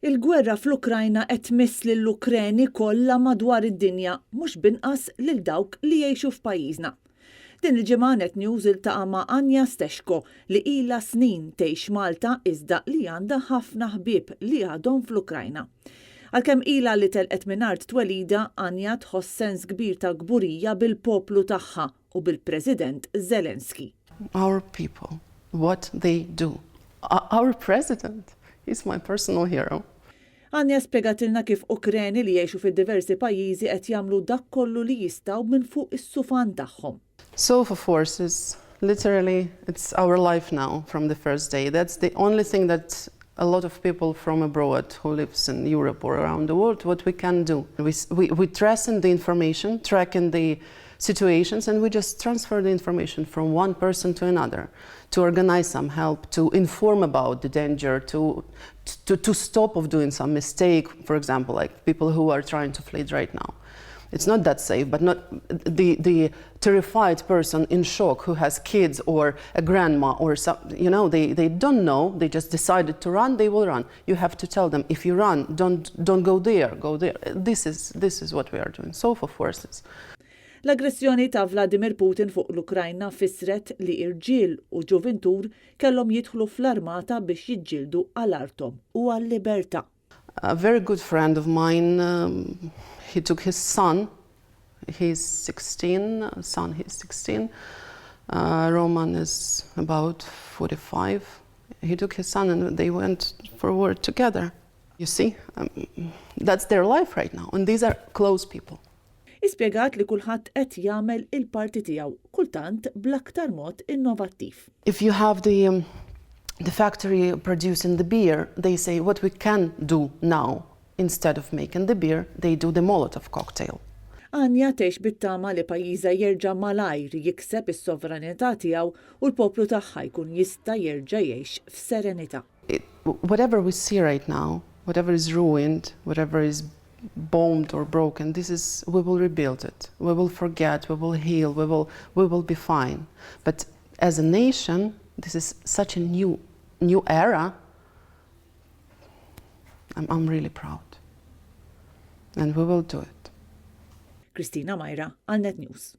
Il-gwerra fl-Ukrajna qed tmiss lill-Ukreni kollha madwar id-dinja, mhux binqas lil dawk li jgħixu f'pajjiżna. Din il-ġimgħa Net News iltaqa' ma' Anja Stexko li ilha snin tgħix Malta iżda li għandha ħafna ħbieb li għadhom fl-Ukrajna. Għalkemm ilha li telqet minn art twelida, Anja tħoss sens kbir ta' Kburija bil-poplu tagħha u bil-President Zelensky. Our people, what they do. Our President is my personal hero. Anja spjegatilna kif Ukreni li jgħixu fid-diversi pajjiżi qed jagħmlu dak kollu li jistgħu minn fuq is-sufan tagħhom. So for forces, literally, it's our life now from the first day. That's the only thing that a lot of people from abroad who lives in Europe or around the world, what we can do. We trace in the information, track in the situations, and we just transfer the information from one person to another to organize some help, to inform about the danger, to stop of doing some mistake, for example, like people who are trying to flee right now. It's not that safe, but not the terrified person in shock who has kids or a grandma or some, they don't know, they just decided to run, they will run. You have to tell them, if you run, don't go there, go there. This is what we are doing. So for forces. L-aggressjoni ta' Vladimir Putin fuq l-Ukrajna fissret li irġiel u ġuventur kellhom jidħlu fl-armata biex jiġġieldu għal-artom u għall-libertà. A very good friend of mine, he took his son, he's 16, Roman is about 45. He took his son and they went for war together. You see, that's their life right now, and these are close people. Ispjegat li kulħadd qed jagħmel il-parti tiegħu, kultant bl-aktar mod innovattiv. If you have the factory producing the beer, they say what we can do now. Instead of making the beer, they do the Molotov cocktail. Anja tgħix bit-tama li pajjiżha jerġa' malajr jikseb is-sovranità tiegħu u l-poplu tagħha jkun jista' jerġa' jgħix f'serenità. Whatever we see right now, whatever is ruined, whatever is bombed or broken, we will rebuild it. We will forget, we will heal, we will be fine. But as a nation, this is such a new era. I'm really proud. And we will do it. Kristina Majra, għal Net News.